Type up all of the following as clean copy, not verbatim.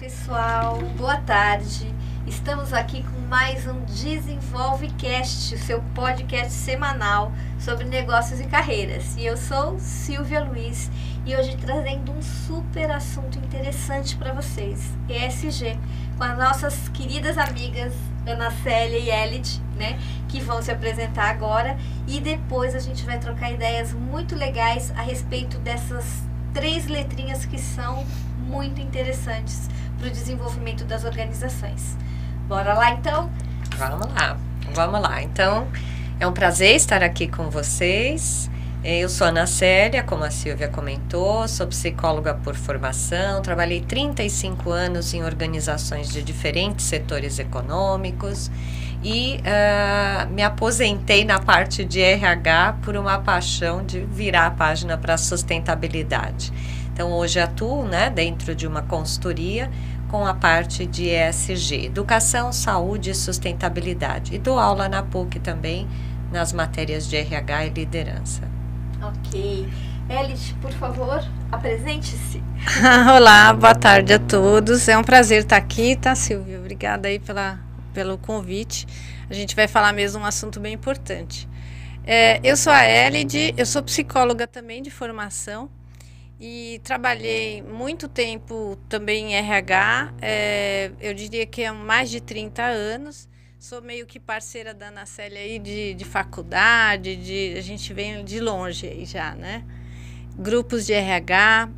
pessoal, boa tarde. Estamos aqui com mais um DesenvolveCast, o seu podcast semanal sobre negócios e carreiras. E eu sou Silvia Luiz e hoje trazendo um super assunto interessante para vocês, ESG, com as nossas queridas amigas Ana Célia e Elid, né, que vão se apresentar agora, e depois a gente vai trocar ideias muito legais a respeito dessas 3 letrinhas que são muito interessantes para o desenvolvimento das organizações. Bora lá então? Vamos lá. Então, é um prazer estar aqui com vocês. Eu sou Ana Célia, como a Silvia comentou, sou psicóloga por formação, trabalhei 35 anos em organizações de diferentes setores econômicos e me aposentei na parte de RH por uma paixão de virar a página para a sustentabilidade. Então, hoje atuo, dentro de uma consultoria com a parte de ESG, Educação, Saúde e Sustentabilidade. E dou aula na PUC também, nas matérias de RH e liderança. Ok. Elid, por favor, apresente-se. Olá, boa tarde a todos. É um prazer estar aqui, tá, Silvia? Obrigada aí pelo convite. A gente vai falar mesmo um assunto bem importante. Eu sou a Elid, eu sou psicóloga também de formação. E trabalhei muito tempo também em RH, eu diria que há mais de 30 anos. Sou meio que parceira da Ana Célia aí de faculdade, a gente vem de longe aí já, né? Grupos de RH.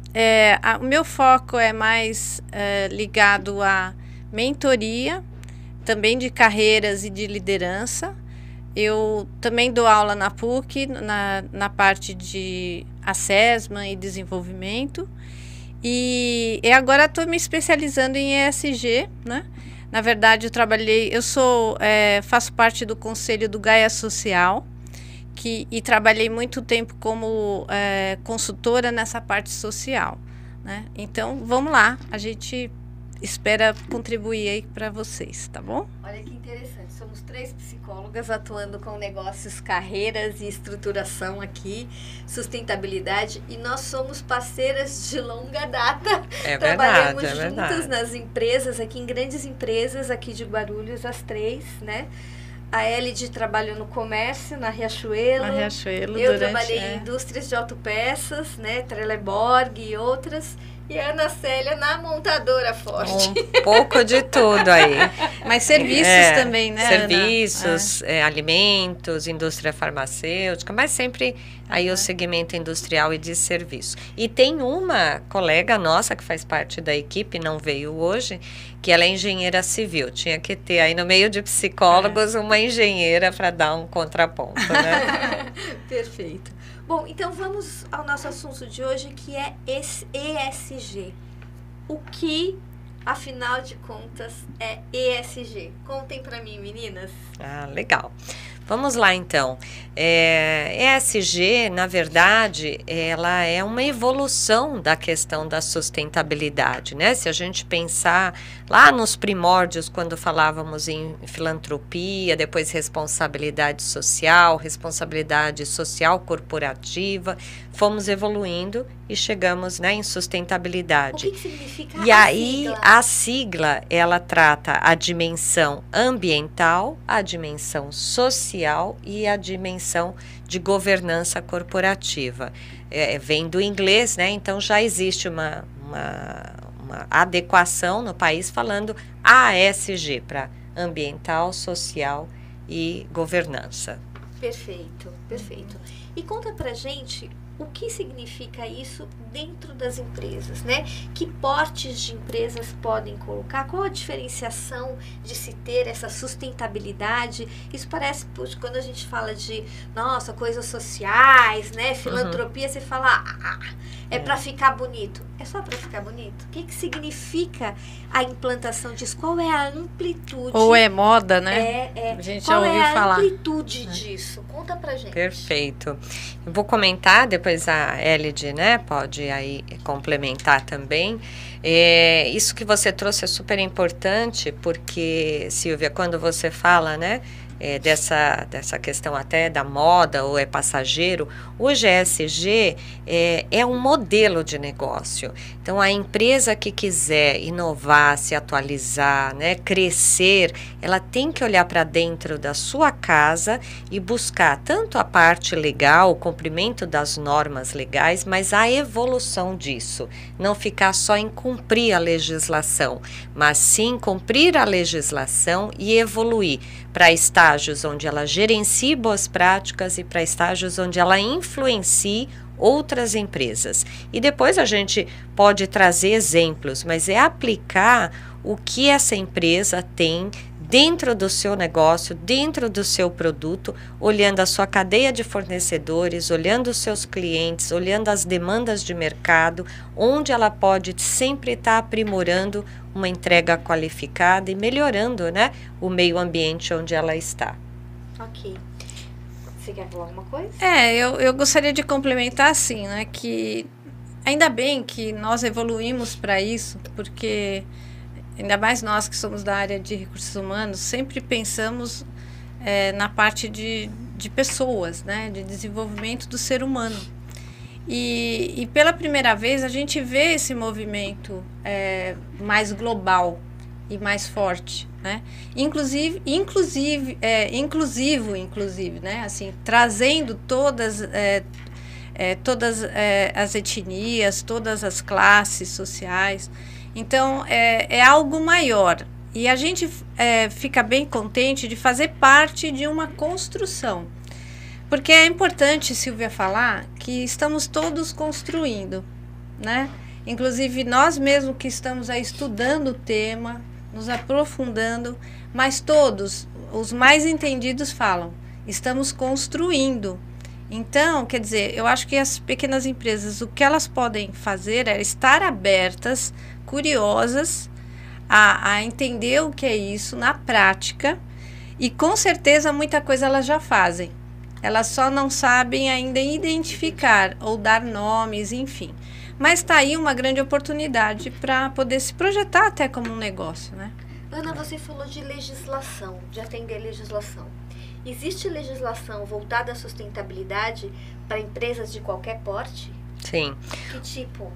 O meu foco é mais ligado à mentoria, também de carreiras e de liderança. Eu também dou aula na PUC, na parte de assessment e desenvolvimento. E agora estou me especializando em ESG, né? Na verdade, faço parte do conselho do Gaia Social, e trabalhei muito tempo como consultora nessa parte social, né? Então, vamos lá, a gente espera contribuir aí para vocês, tá bom? Olha que interessante, somos 3 psicólogas atuando com negócios, carreiras e estruturação aqui, sustentabilidade, e nós somos parceiras de longa data. Trabalhamos juntas nas empresas, aqui em grandes empresas aqui de Guarulhos, as 3, né? A Elid trabalhou no comércio, na Riachuelo. Eu trabalhei em indústrias de autopeças, né? Trelleborg e outras. E a Ana Célia na montadora Forte. Um pouco de tudo aí. Mas serviços também, né, serviços, alimentos, indústria farmacêutica, mas sempre aí o segmento industrial e de serviço. E tem uma colega nossa que faz parte da equipe, não veio hoje, que ela é engenheira civil. Tinha que ter aí no meio de psicólogos uma engenheira para dar um contraponto, né? Perfeito. Bom, então vamos ao nosso assunto de hoje, que é ESG. O que, afinal de contas, é ESG? Contem para mim, meninas. Legal. Vamos lá, então. ESG, na verdade, ela é uma evolução da questão da sustentabilidade, né? Se a gente pensar lá nos primórdios, quando falávamos em filantropia, depois responsabilidade social corporativa, fomos evoluindo e chegamos, em sustentabilidade. O que significa e aí, a sigla, ela trata a dimensão ambiental, a dimensão social e a dimensão de governança corporativa. Vem do inglês, né? Então já existe uma adequação no país falando ASG, para ambiental, social e governança. Perfeito, perfeito. E conta pra gente o que significa isso dentro das empresas, né? Que portes de empresas podem colocar? Qual a diferenciação de se ter essa sustentabilidade? Isso parece, quando a gente fala de, coisas sociais, né? Filantropia, você fala, para ficar bonito. É só para ficar bonito? O que significa a implantação disso? Qual é a amplitude? Ou é moda, né? A gente já ouviu falar. Qual é a amplitude disso? Conta pra gente. Perfeito. Eu vou comentar, depois a Elid, pode aí complementar também. Isso que você trouxe é super importante, porque, Silvia, quando você fala, dessa questão até da moda ou é passageiro, hoje a ESG é um modelo de negócio. Então, a empresa que quiser inovar, se atualizar, né, crescer, ela tem que olhar para dentro da sua casa e buscar tanto a parte legal, o cumprimento das normas legais, mas a evolução disso. Não ficar só em cumprir a legislação, mas sim cumprir a legislação e evoluir para estágios onde ela gerencie boas práticas e para estágios onde ela influencie outras empresas. E depois a gente pode trazer exemplos, mas é aplicar o que essa empresa tem dentro do seu negócio, dentro do seu produto, olhando a sua cadeia de fornecedores, olhando os seus clientes, olhando as demandas de mercado, onde ela pode sempre estar aprimorando uma entrega qualificada e melhorando, né, o meio ambiente onde ela está. Ok. Você quer falar alguma coisa? Eu gostaria de complementar assim, né, que ainda bem que nós evoluímos para isso, porque ainda mais nós que somos da área de recursos humanos, sempre pensamos na parte de pessoas, né, de desenvolvimento do ser humano. E pela primeira vez a gente vê esse movimento mais global e mais forte, né? Inclusivo, né? Assim, trazendo todas as etnias, todas as classes sociais. Então, é algo maior. E a gente fica bem contente de fazer parte de uma construção. Porque é importante, Silvia, falar que estamos todos construindo, né? Inclusive, nós mesmos que estamos aí estudando o tema, nos aprofundando, mas todos, os mais entendidos falam, estamos construindo. Então, quer dizer, eu acho que as pequenas empresas, o que elas podem fazer é estar abertas, curiosas, a entender o que é isso na prática, e com certeza muita coisa elas já fazem. Elas só não sabem ainda identificar ou dar nomes, enfim. Mas está aí uma grande oportunidade para poder se projetar até como um negócio, né? Ana, você falou de legislação, de atender legislação. Existe legislação voltada à sustentabilidade para empresas de qualquer porte? Sim. Que tipo?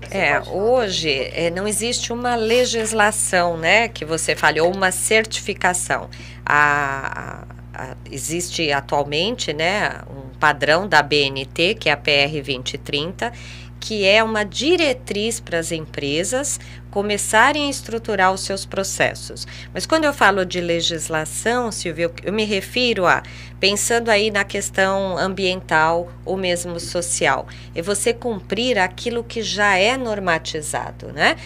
Hoje não existe uma legislação, né, que você fale, ou uma certificação. Existe atualmente, né, um padrão da BNT, que é a PR 2030, que é uma diretriz para as empresas começarem a estruturar os seus processos. Mas quando eu falo de legislação, Silvia, eu me refiro pensando aí na questão ambiental ou mesmo social, é você cumprir aquilo que já é normatizado, né?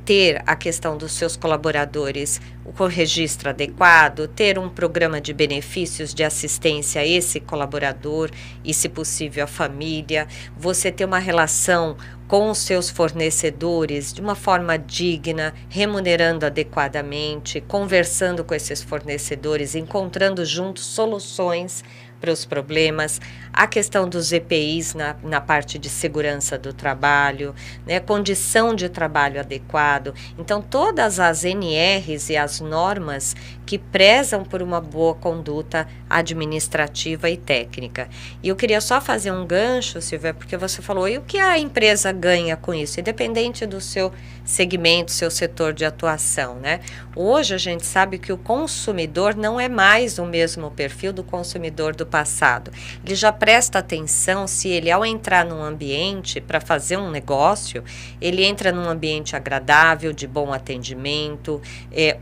Ter a questão dos seus colaboradores, o registro adequado, ter um programa de benefícios de assistência a esse colaborador e, se possível, a família, você ter uma relação com os seus fornecedores de uma forma digna, remunerando adequadamente, conversando com esses fornecedores, encontrando juntos soluções para os problemas, a questão dos EPIs na parte de segurança do trabalho, né, condição de trabalho adequado. Então, todas as NRs e as normas que prezam por uma boa conduta administrativa e técnica. E eu queria só fazer um gancho, Silvia, porque você falou, e o que a empresa ganha com isso? Independente do seu segmento, seu setor de atuação, né? Hoje a gente sabe que o consumidor não é mais o mesmo perfil do consumidor do passado. Ele já presta atenção se ele, ao entrar num ambiente para fazer um negócio, ele entra num ambiente agradável, de bom atendimento,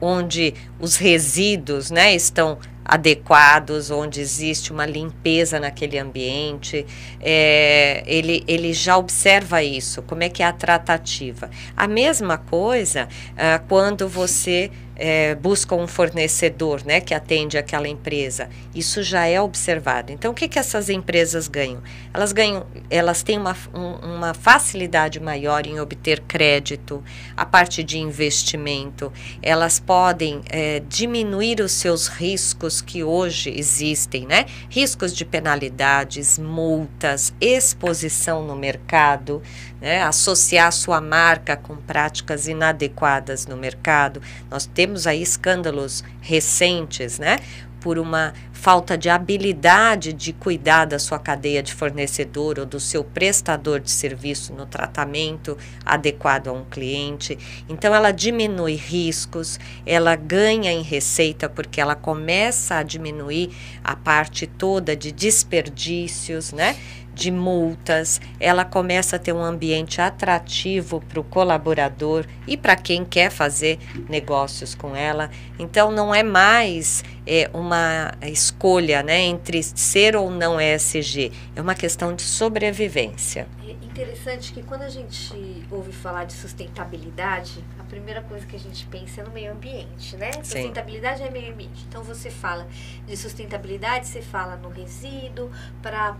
onde os resíduos, né, estão adequados, onde existe uma limpeza naquele ambiente, ele já observa isso, como é que é a tratativa. A mesma coisa quando você busca um fornecedor, né, que atende aquela empresa, isso já é observado. Então, o que essas empresas ganham? Elas têm uma facilidade maior em obter crédito, a parte de investimento, elas podem diminuir os seus riscos que hoje existem, né? Riscos de penalidades, multas, exposição no mercado, né? Associar sua marca com práticas inadequadas no mercado. Nós temos aí escândalos recentes, né? por uma falta de habilidade de cuidar da sua cadeia de fornecedor ou do seu prestador de serviço no tratamento adequado a um cliente. Então ela diminui riscos, ela ganha em receita porque ela começa a diminuir a parte toda de desperdícios, né? De multas, ela começa a ter um ambiente atrativo para o colaborador e para quem quer fazer negócios com ela. Então não é mais uma escolha, né, entre ser ou não ESG, é uma questão de sobrevivência. É interessante que quando a gente ouve falar de sustentabilidade, a primeira coisa que a gente pensa é no meio ambiente, né? Sim. Sustentabilidade é meio ambiente. Então você fala de sustentabilidade, você fala no resíduo, para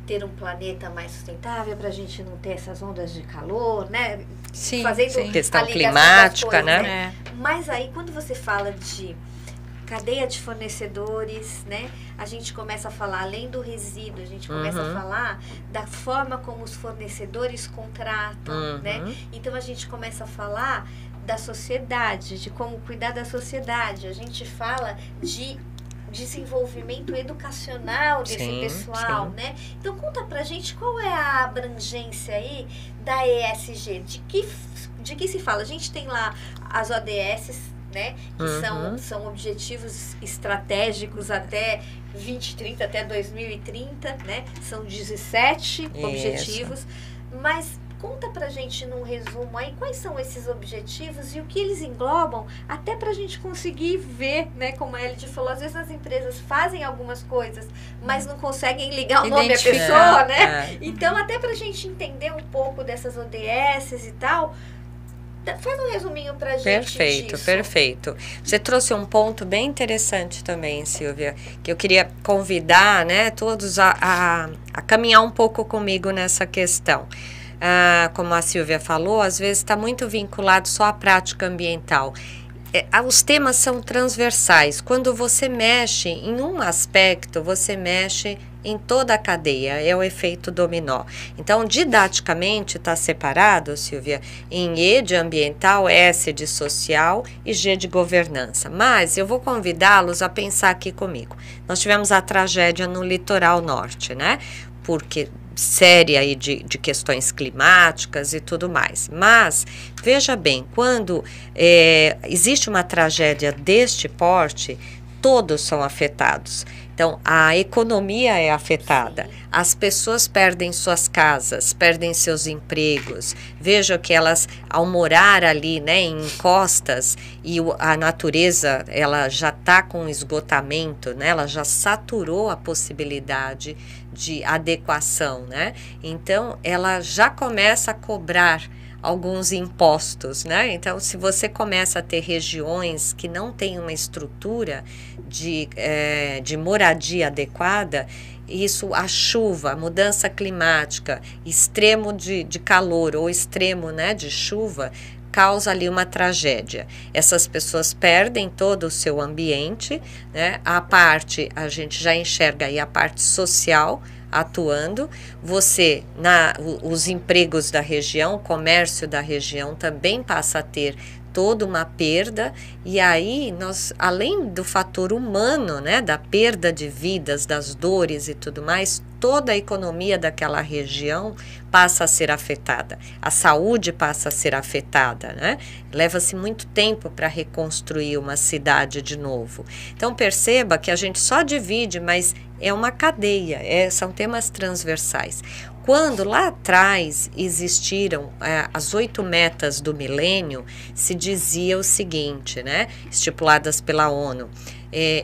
ter um planeta mais sustentável, para a gente não ter essas ondas de calor, né? Sim, fazendo sim. Questão a ligação climática, das coisas, né? Mas aí quando você fala de cadeia de fornecedores, né? A gente começa a falar, além do resíduo, a gente começa a falar da forma como os fornecedores contratam, né? Então a gente começa a falar da sociedade, de como cuidar da sociedade. A gente fala de desenvolvimento educacional desse pessoal, né? Então conta pra gente qual é a abrangência aí da ESG, de que se fala? A gente tem lá as ODS, né? Que são objetivos estratégicos até 2030, até 2030, né? São 17 objetivos, mas conta pra gente num resumo aí quais são esses objetivos e o que eles englobam, até pra gente conseguir ver, né, como a Elide falou, às vezes as empresas fazem algumas coisas, mas não conseguem ligar o nome à pessoa, né? Então, até pra gente entender um pouco dessas ODS e tal, faz um resuminho pra gente disso. Perfeito. Você trouxe um ponto bem interessante também, Silvia, que eu queria convidar, né, todos a caminhar um pouco comigo nessa questão. Como a Silvia falou, às vezes está muito vinculado só à prática ambiental. Os temas são transversais. Quando você mexe em um aspecto, você mexe em toda a cadeia, é o efeito dominó. Então, didaticamente está separado, Silvia, em E de ambiental, S de social e G de governança. Mas eu vou convidá-los a pensar aqui comigo. Nós tivemos a tragédia no litoral norte, né? Porque séria aí de questões climáticas e tudo mais. Mas, veja bem, quando existe uma tragédia deste porte, todos são afetados. Então, a economia é afetada, as pessoas perdem suas casas, perdem seus empregos. Veja que elas, ao morar ali, né, em encostas, e a natureza ela já está com esgotamento, né, ela já saturou a possibilidade de adequação, né? Então, ela já começa a cobrar alguns impostos, né? Então, se você começa a ter regiões que não têm uma estrutura de moradia adequada, isso, a chuva, a mudança climática, extremo de calor ou extremo, né, de chuva, causa ali uma tragédia. Essas pessoas perdem todo o seu ambiente, né? A gente já enxerga aí a parte social atuando, os empregos da região, o comércio da região também passa a ter toda uma perda, e aí nós, além do fator humano, né, da perda de vidas, das dores e tudo mais, toda a economia daquela região passa a ser afetada, a saúde passa a ser afetada, né? Leva-se muito tempo para reconstruir uma cidade de novo. Então perceba que a gente só divide, mas é uma cadeia, são temas transversais. Quando lá atrás existiram as 8 metas do milênio, se dizia o seguinte, né, estipuladas pela ONU,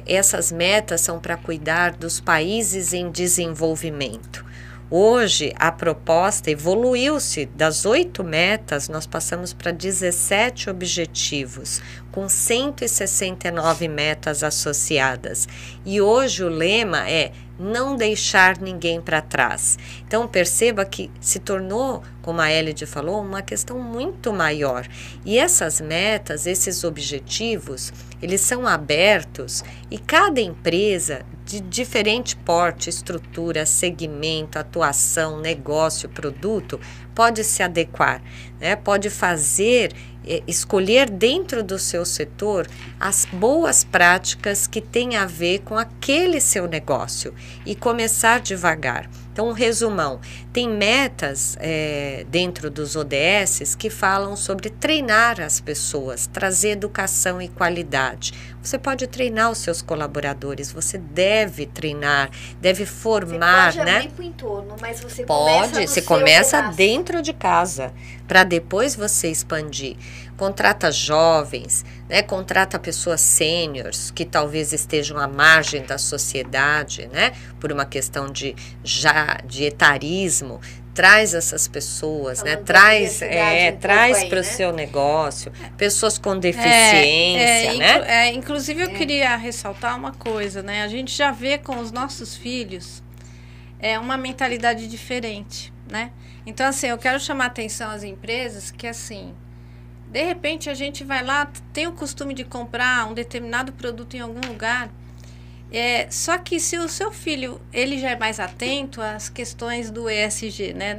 essas metas são para cuidar dos países em desenvolvimento. Hoje, a proposta evoluiu-se, das 8 metas, nós passamos para 17 objetivos, com 169 metas associadas. E hoje o lema é não deixar ninguém para trás. Então, perceba que se tornou, como a Elide falou, uma questão muito maior. E essas metas, esses objetivos, eles são abertos e cada empresa de diferente porte, estrutura, segmento, atuação, negócio, produto, pode se adequar, né? Pode fazer escolher dentro do seu setor as boas práticas que têm a ver com aquele seu negócio e começar devagar. Então, um resumão, tem metas dentro dos ODSs que falam sobre treinar as pessoas, trazer educação e qualidade. Você pode treinar os seus colaboradores, você deve treinar, deve formar, você pode abrir pro entorno, mas você começa no você seu começa pedaço. dentro de casa, para depois você expandir. Contrata jovens, né? Contrata pessoas sêniores que talvez estejam à margem da sociedade, né? Por uma questão de etarismo. Traz essas pessoas, né? Traz para o seu negócio, pessoas com deficiência, né? Inclusive eu queria ressaltar uma coisa, né? A gente já vê com os nossos filhos uma mentalidade diferente, né? Então, assim, eu quero chamar a atenção às empresas que, assim, de repente a gente vai lá, tem o costume de comprar um determinado produto em algum lugar, só que se o seu filho, ele já é mais atento às questões do ESG, né?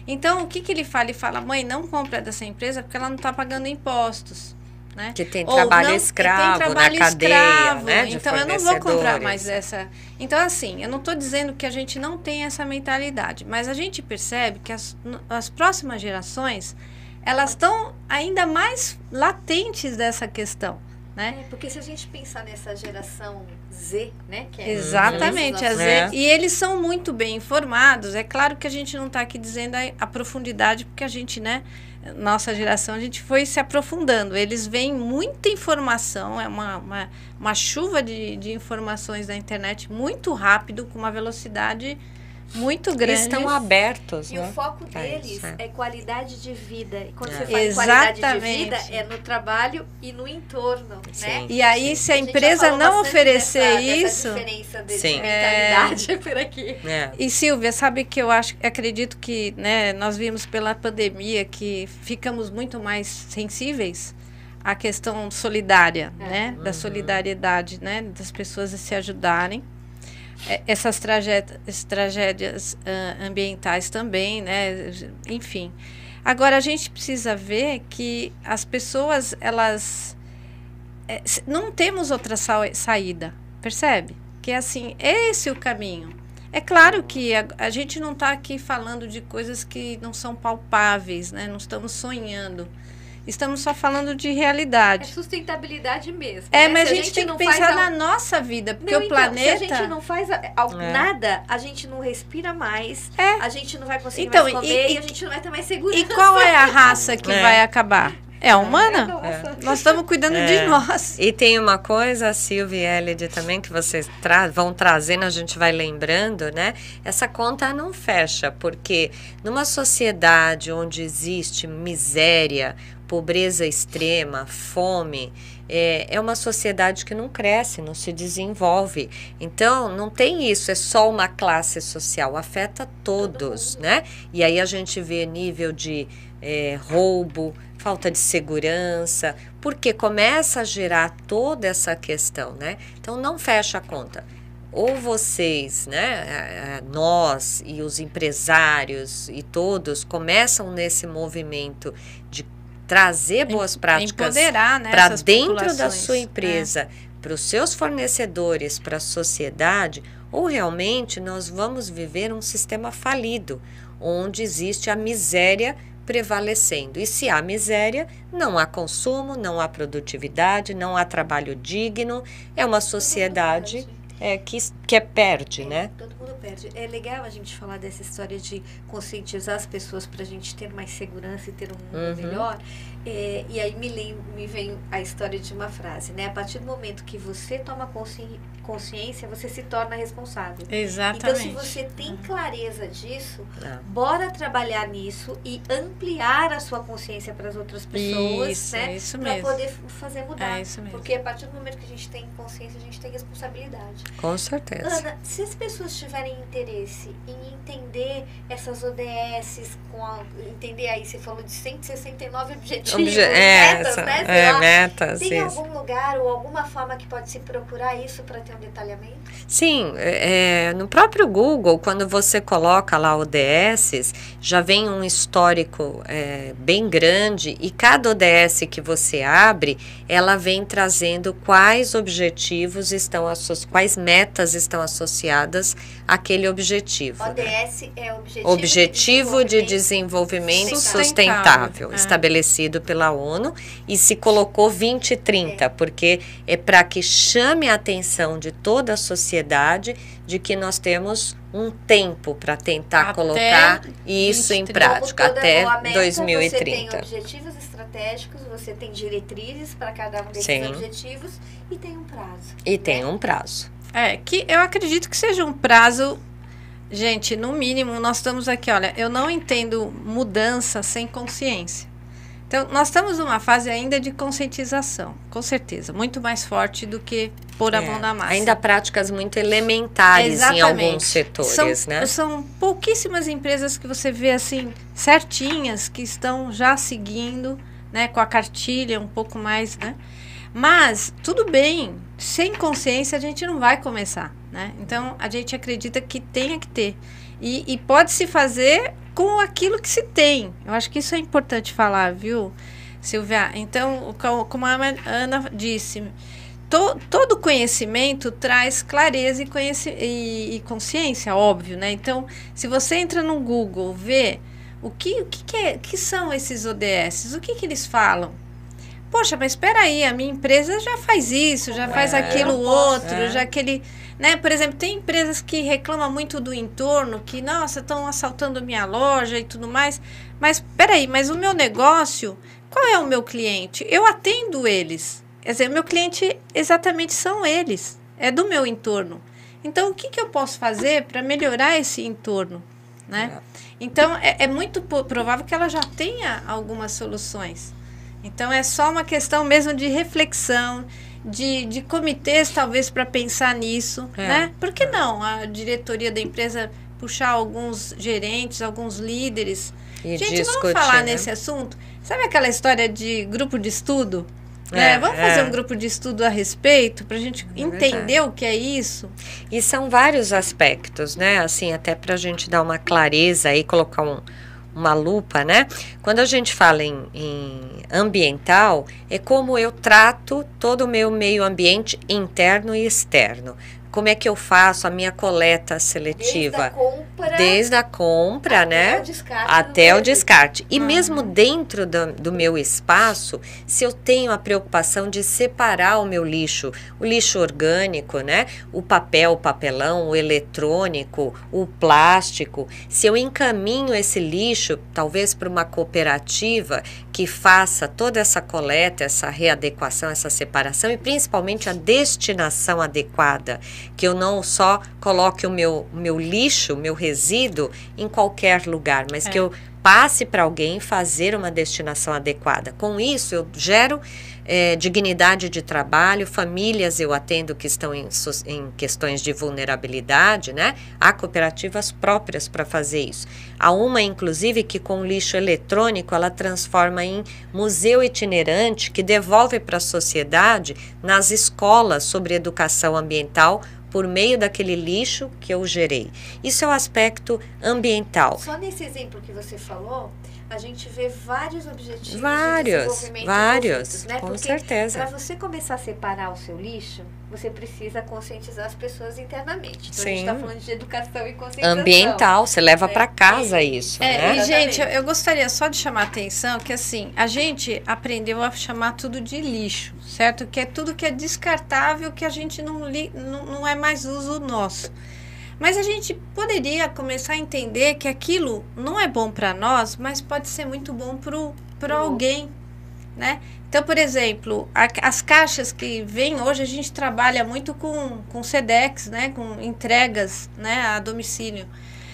Então, o que ele fala? Ele fala, mãe, não compra dessa empresa porque ela não está pagando impostos. Né? Que tem trabalho escravo na cadeia, né? Então eu não vou comprar mais essa. Então, assim, eu não estou dizendo que a gente não tem essa mentalidade, mas a gente percebe que as próximas gerações, elas estão ainda mais latentes dessa questão, né? Porque se a gente pensar nessa geração Z, né? Que exatamente, a Z, e eles são muito bem informados. É claro que a gente não está aqui dizendo a profundidade, porque a gente, né? Nossa geração, a gente foi se aprofundando. Eles veem muita informação, é uma chuva de informações da internet muito rápido, com uma velocidade muito grande. Estão abertos, e né? o foco deles é qualidade de vida. E quando você fala em qualidade de vida, é no trabalho e no entorno, né? E aí, se a empresa não oferecer isso... Dessa diferença de mentalidade por aqui. E, Silvia, sabe que eu acredito que, né, nós vimos pela pandemia que ficamos muito mais sensíveis à questão solidária, né? Da solidariedade, né? Das pessoas se ajudarem. Essas tragédias ambientais também, né? Enfim. Agora, a gente precisa ver que as pessoas, elas... não temos outra saída, percebe? Que assim, esse é o caminho. É claro que a gente não está aqui falando de coisas que não são palpáveis, né? Não estamos sonhando. Estamos só falando de realidade. É sustentabilidade mesmo. Mas a gente tem que pensar na nossa vida, porque o planeta... Se a gente não faz nada, a gente não respira mais, a gente não vai conseguir mais comer e a gente não vai ter mais segurança. E qual é a raça que vai acabar? É a humana? Nós estamos cuidando de nós. E tem uma coisa, a Silvia e Elide também, que vocês vão trazendo, a gente vai lembrando, né? Essa conta não fecha, porque numa sociedade onde existe miséria, pobreza extrema, fome, é uma sociedade que não cresce, não se desenvolve. Então, não tem isso, é só uma classe social, afeta todos, né? E aí a gente vê nível de roubo, falta de segurança, porque começa a gerar toda essa questão, né? Então, não fecha a conta. Ou vocês, né, nós e os empresários e todos começam nesse movimento de trazer boas práticas para dentro da sua empresa, para os seus fornecedores, para a sociedade, ou realmente nós vamos viver um sistema falido, onde existe a miséria prevalecendo. E se há miséria, não há consumo, não há produtividade, não há trabalho digno, é uma sociedade que perde, né? Todo mundo perde. É legal a gente falar dessa história de conscientizar as pessoas para a gente ter mais segurança e ter um mundo melhor. E aí me vem a história de uma frase, né? A partir do momento que você toma consciência, você se torna responsável. Exatamente. Então, se você tem clareza disso, bora trabalhar nisso e ampliar a sua consciência para as outras pessoas, né? Para poder fazer mudar. Porque a partir do momento que a gente tem consciência, a gente tem responsabilidade. Com certeza. Ana, se as pessoas tiverem interesse em entender essas ODS, entender aí, você falou de 169 objetivos, metas, né? Metas, tem isso. algum lugar ou alguma forma que pode se procurar isso para ter um detalhamento? Sim, no próprio Google, quando você coloca lá ODSs, já vem um histórico bem grande e cada ODS que você abre, ela vem trazendo quais objetivos quais metas estão associadas àquele objetivo. ODS, né? É Objetivo de Desenvolvimento Sustentável, estabelecido pela ONU, e se colocou 2030, porque é para que chame a atenção de toda a sociedade de que nós temos um tempo para tentar colocar isso em prática, até 2030. Você tem objetivos estratégicos, você tem diretrizes para cada um desses objetivos e tem um prazo. E tem um prazo. Que eu acredito que seja um prazo. Gente, no mínimo, nós estamos aqui, olha, eu não entendo mudança sem consciência. Então, nós estamos numa fase ainda de conscientização, com certeza, muito mais forte do que pôr a mão na massa. Ainda práticas muito elementares em alguns setores, né? São pouquíssimas empresas que você vê, assim, certinhas, que estão já seguindo, né, com a cartilha um pouco mais, né? Mas, tudo bem, sem consciência a gente não vai começar, né? Então, a gente acredita que tenha que ter. E pode-se fazer com aquilo que se tem. Eu acho que isso é importante falar, viu, Silvia? Então, como a Ana disse, todo conhecimento traz clareza e consciência, óbvio, né? Então, se você entra no Google, vê o que são esses ODS, o que eles falam? Poxa, mas espera aí, a minha empresa já faz isso, já faz aquilo outro, já aquele... Né? Por exemplo, tem empresas que reclamam muito do entorno, que, nossa, estão assaltando minha loja e tudo mais. Mas, peraí, mas o meu negócio, qual é o meu cliente? Eu atendo eles. Quer dizer, o meu cliente exatamente são eles. É do meu entorno. Então, o que eu posso fazer para melhorar esse entorno? Né? Então, é muito provável que ela já tenha algumas soluções. Então, é só uma questão mesmo de reflexão, de comitês, talvez, para pensar nisso, né? Por que não a diretoria da empresa puxar alguns gerentes, alguns líderes? E gente, discutir, vamos falar né? nesse assunto? Sabe aquela história de grupo de estudo? Né? Vamos fazer um grupo de estudo a respeito, para a gente entender o que é isso? E são vários aspectos, né? Assim, até para a gente dar uma clareza e colocar uma lupa, né? Quando a gente fala em ambiental, é como eu trato todo o meu meio ambiente interno e externo. Como é que eu faço a minha coleta seletiva? Desde a compra, até né? O descarte até o descarte. E mesmo dentro do meu espaço, se eu tenho a preocupação de separar o meu lixo, o lixo orgânico, né? O papelão, o eletrônico, o plástico, se eu encaminho esse lixo, talvez para uma cooperativa que faça toda essa coleta, essa readequação, essa separação e principalmente a destinação adequada, que eu não só coloque o meu lixo, o meu resíduo em qualquer lugar, mas que eu passe para alguém fazer uma destinação adequada. Com isso, eu gero dignidade de trabalho, famílias eu atendo que estão em questões de vulnerabilidade, né? Há cooperativas próprias para fazer isso. Há uma, inclusive, que com lixo eletrônico, ela transforma em museu itinerante que devolve para a sociedade nas escolas sobre educação ambiental por meio daquele lixo que eu gerei. Isso é o aspecto ambiental. Só nesse exemplo que você falou, a gente vê vários objetivos de desenvolvimento vários, né? Com Porque certeza. para você começar a separar o seu lixo, você precisa conscientizar as pessoas internamente. Então, a gente está falando de educação e conscientização. Ambiental, você leva para casa isso, né? E, gente, eu gostaria só de chamar a atenção que, assim, a gente aprendeu a chamar tudo de lixo, certo? Que é tudo que é descartável, que a gente não é mais uso nosso. Mas a gente poderia começar a entender que aquilo não é bom para nós, mas pode ser muito bom para alguém, né? Então, por exemplo, as caixas que vêm hoje, a gente trabalha muito com Sedex, né? Com entregas, né, a domicílio.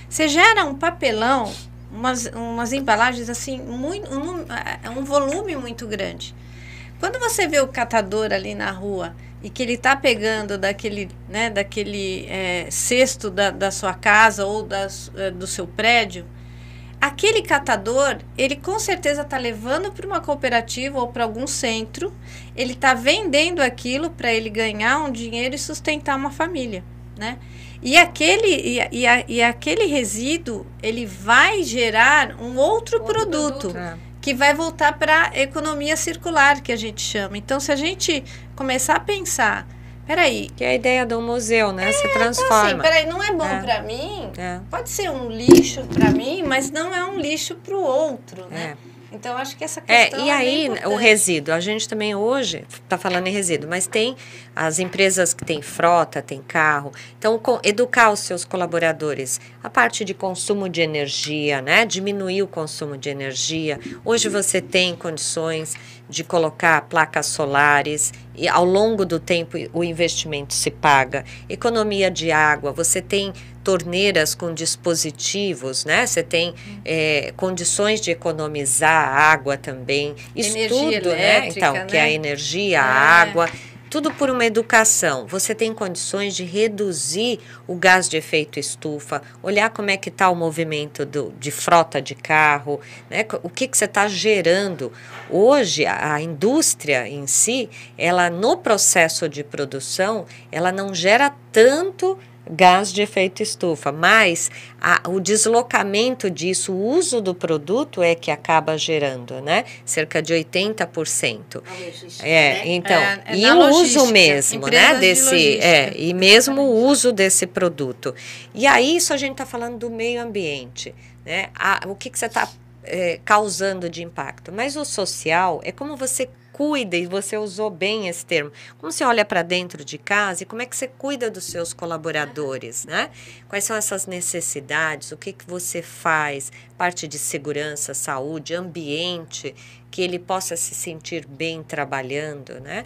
Você gera um papelão, umas embalagens assim, um volume muito grande. Quando você vê o catador ali na rua e que ele está pegando daquele cesto da sua casa ou do seu prédio, aquele catador, ele com certeza está levando para uma cooperativa ou para algum centro, ele está vendendo aquilo para ele ganhar um dinheiro e sustentar uma família, né? E aquele resíduo, ele vai gerar um outro produto. Que vai voltar para a economia circular, que a gente chama. Então, se a gente começar a pensar, peraí... Que é a ideia do museu, né? Se transforma. Então, assim, peraí, não é bom para mim? Pode ser um lixo para mim, mas não é um lixo para o outro, né? Então, acho que essa questão e aí, o resíduo, a gente também hoje está falando em resíduo, mas tem as empresas que têm frota, tem carro. Então, educar os seus colaboradores. A parte de consumo de energia, né? Diminuir o consumo de energia. Hoje você tem condições de colocar placas solares e ao longo do tempo o investimento se paga. Economia de água, você tem torneiras com dispositivos, né? Você tem condições de economizar água também. Isso energia tudo, elétrica, né? Então, que é a energia, a água, tudo por uma educação. Você tem condições de reduzir o gás de efeito estufa, olhar como é que está o movimento de frota de carro, né? O que você está gerando. Hoje, a indústria em si, ela no processo de produção, ela não gera tanto gás de efeito estufa, mas o deslocamento disso, o uso do produto é que acaba gerando, né? Cerca de 80%. Então, e o uso mesmo, né? E mesmo o uso desse produto. E aí, isso a gente está falando do meio ambiente, né? O que você está causando de impacto. Mas o social é como você cuida, e você usou bem esse termo, como você olha para dentro de casa e como é que você cuida dos seus colaboradores, né? Quais são essas necessidades, o que você faz, parte de segurança, saúde, ambiente, que ele possa se sentir bem trabalhando, né?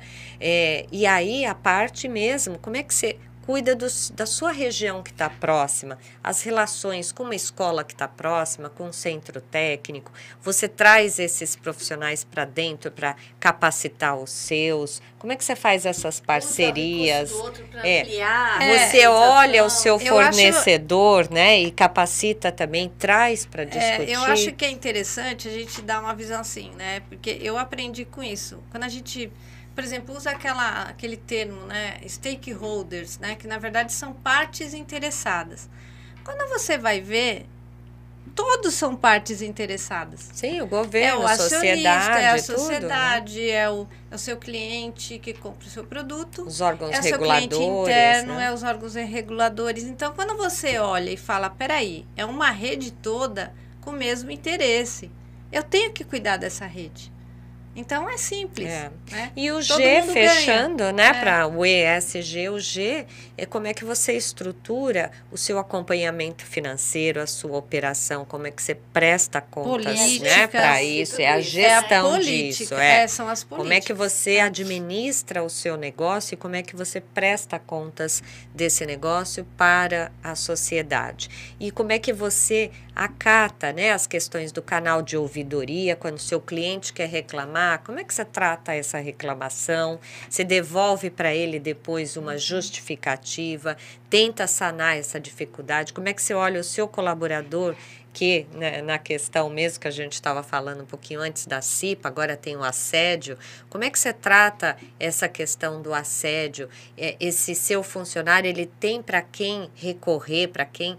E aí a parte mesmo, como é que você cuida da sua região que está próxima, as relações com uma escola que está próxima, com um centro técnico, você traz esses profissionais para dentro para capacitar os seus, como é que você faz essas parcerias? Você olha o seu fornecedor, né, e capacita também, traz para discutir. Eu acho que é interessante a gente dar uma visão assim, né, porque eu aprendi com isso, quando a gente... Por exemplo, usa aquele termo, né, stakeholders, né, que na verdade são partes interessadas. Quando você vai ver, todos são partes interessadas. Sim, o governo, a sociedade, é a tudo, sociedade, né? é o seu cliente que compra o seu produto. Os órgãos reguladores. É o seu cliente interno, né? Os órgãos reguladores. Então, quando você olha e fala, peraí, é uma rede toda com o mesmo interesse. Eu tenho que cuidar dessa rede. Então, é simples. Né? E o G, fechando, né, para o ESG, o G é como é que você estrutura o seu acompanhamento financeiro, a sua operação, como é que você presta contas, né, para isso, é a gestão disso. São as políticas. Como é que você administra o seu negócio e como é que você presta contas desse negócio para a sociedade. E como é que você acata, né, as questões do canal de ouvidoria, quando o seu cliente quer reclamar, como é que você trata essa reclamação? Você devolve para ele depois uma justificativa, tenta sanar essa dificuldade? Como é que você olha o seu colaborador que, né, na questão mesmo que a gente estava falando um pouquinho antes da CIPA, agora tem o assédio, como é que você trata essa questão do assédio? Esse seu funcionário, ele tem para quem recorrer, para quem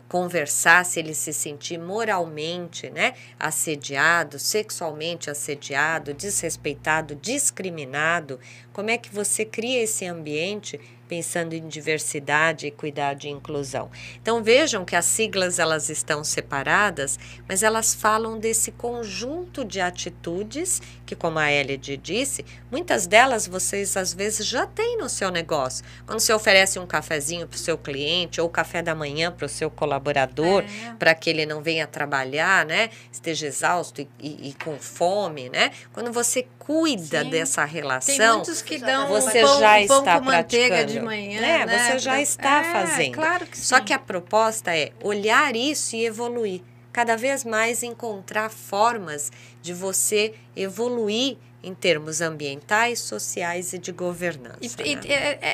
conversar, se ele se sentir moralmente, né, assediado, sexualmente assediado, desrespeitado, discriminado? Como é que você cria esse ambiente pensando em diversidade, equidade e inclusão? Então vejam que as siglas elas estão separadas, mas elas falam desse conjunto de atitudes que, como a Elide disse, muitas delas vocês às vezes já têm no seu negócio. Quando você oferece um cafezinho para o seu cliente ou café da manhã para o seu colaborador, para que ele não venha trabalhar, né, esteja exausto e com fome, né? Quando você cuida dessa relação, tem muitos que dão você pão, já pão está com manteiga praticando de manhã, né? Você já está fazendo. Claro que sim. Só que a proposta é olhar isso e evoluir. cada vez mais encontrar formas de você evoluir em termos ambientais, sociais e de governança.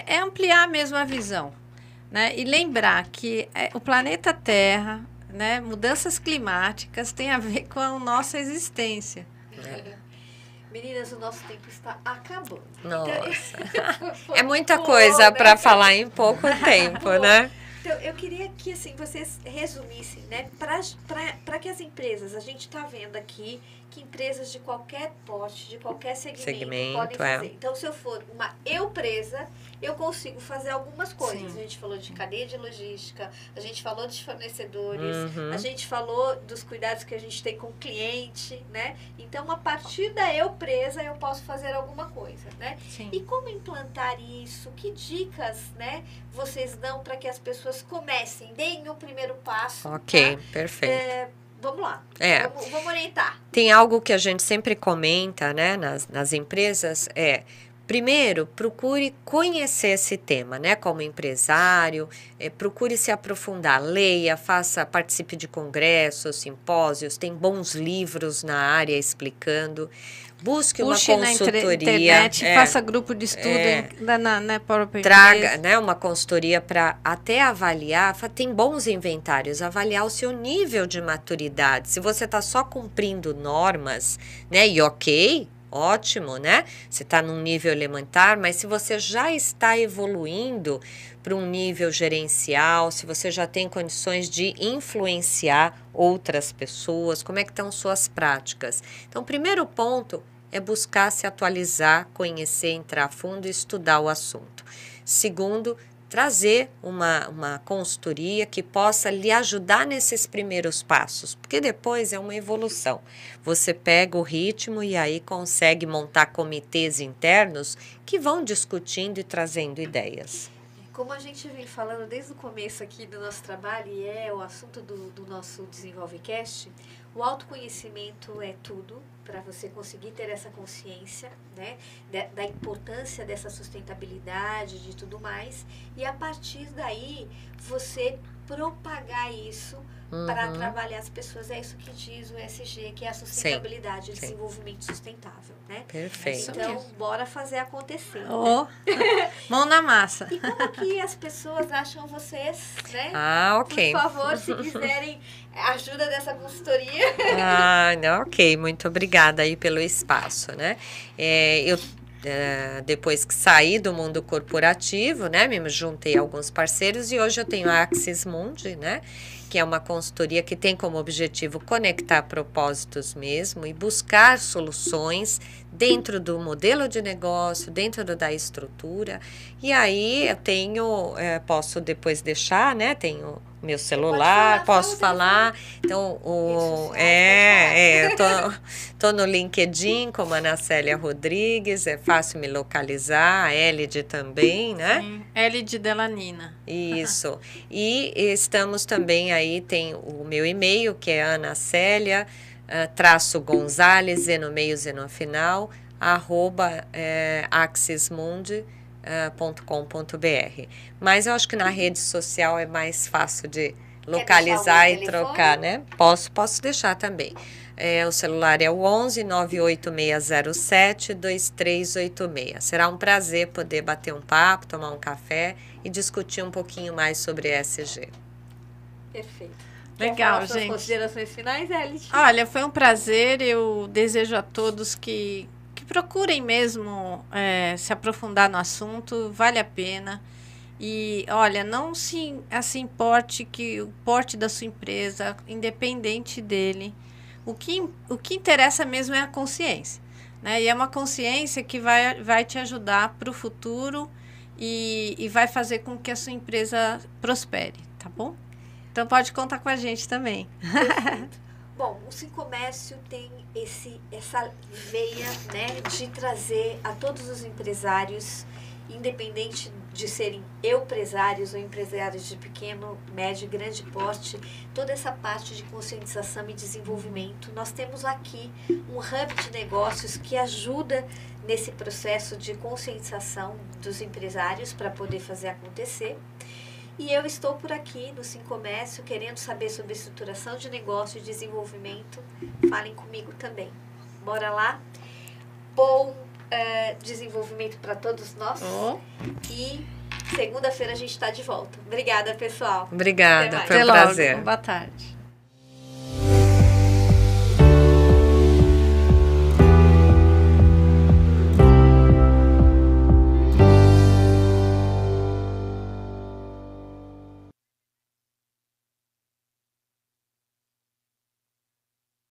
É ampliar mesmo a visão, né? E lembrar que o planeta Terra, né, mudanças climáticas tem a ver com a nossa existência. Meninas, o nosso tempo está acabando. Nossa, é muita coisa para falar em pouco tempo, né? Então, eu queria que assim, vocês resumissem, né? Para que as empresas, a gente está vendo aqui que empresas de qualquer porte, de qualquer segmento podem fazer. Então, se eu for uma empresa, eu consigo fazer algumas coisas. Sim. A gente falou de cadeia de logística, a gente falou de fornecedores, a gente falou dos cuidados que a gente tem com o cliente, né? Então, a partir da empresa, eu posso fazer alguma coisa, né? Sim. E como implantar isso? Que dicas, né, vocês dão para que as pessoas comecem, deem o primeiro passo? Ok, tá? Perfeito. Vamos lá, vamos orientar. Tem algo que a gente sempre comenta, né, nas empresas, primeiro, procure conhecer esse tema, né, como empresário, procure se aprofundar, leia, participe de congressos, simpósios, tem bons livros na área explicando. Busque uma consultoria. Na internet, faça grupo de estudo na própria traga, empresa. Né, uma consultoria para até avaliar, tem bons inventários, avaliar o seu nível de maturidade. Se você está só cumprindo normas, né, e ok, ótimo, né? Você está num nível elementar, mas se você já está evoluindo para um nível gerencial, se você já tem condições de influenciar outras pessoas, como é que estão suas práticas? Então, o primeiro ponto é buscar se atualizar, conhecer, entrar a fundo e estudar o assunto. Segundo, trazer uma consultoria que possa lhe ajudar nesses primeiros passos, porque depois é uma evolução. Você pega o ritmo e aí consegue montar comitês internos que vão discutindo e trazendo ideias. Como a gente vem falando desde o começo aqui do nosso trabalho, e é o assunto do nosso DesenvolveCast, o autoconhecimento é tudo para você conseguir ter essa consciência, né, da importância dessa sustentabilidade, de tudo mais, e a partir daí você propagar isso para trabalhar as pessoas. É isso que diz o ESG, que é a sustentabilidade, o desenvolvimento sustentável, né? Perfeito. Então, bora fazer acontecer. Mão na massa. E como que as pessoas acham vocês, né? Ok. Por favor, se quiserem ajuda dessa consultoria. Ok. Muito obrigada aí pelo espaço, né? Depois que saí do mundo corporativo, né, me juntei a alguns parceiros e hoje eu tenho a Axis Mundi, né, que é uma consultoria que tem como objetivo conectar propósitos mesmo e buscar soluções dentro do modelo de negócio, dentro da estrutura. E aí eu tenho, posso depois deixar, né, tenho meu celular, posso falar. Então, eu tô no LinkedIn como Ana Célia Rodrigues, é fácil me localizar, a Elide também, né? Sim, Elide Delanina. Isso. E estamos também aí, tem o meu e-mail, que é anacelia _Gonzalez, Z no meio, Z no final, @axismundi.com.br. Mas eu acho que na rede social é mais fácil de localizar e trocar, né? Posso deixar também. O celular é o 11 98607 2386. Será um prazer poder bater um papo, tomar um café e discutir um pouquinho mais sobre ESG. Perfeito. Legal, gente. Considerações finais, Elide? Olha, foi um prazer. Eu desejo a todos que procurem mesmo se aprofundar no assunto, vale a pena. E, olha, não se importe que o porte da sua empresa, independente dele, o que interessa mesmo é a consciência, né? E é uma consciência que vai te ajudar para o futuro e vai fazer com que a sua empresa prospere, tá bom? Então, pode contar com a gente também. Perfeito. Bom, o Sim Comércio tem essa veia, né, de trazer a todos os empresários, independente de serem empresários ou empresários de pequeno, médio e grande porte, toda essa parte de conscientização e desenvolvimento. Nós temos aqui um hub de negócios que ajuda nesse processo de conscientização dos empresários para poder fazer acontecer. E eu estou por aqui no Sim Comércio, querendo saber sobre estruturação de negócio e desenvolvimento. Falem comigo também. Bora lá? Bom desenvolvimento para todos nós. E segunda-feira a gente está de volta. Obrigada, pessoal. Obrigada, foi um Até logo. prazer. Boa tarde.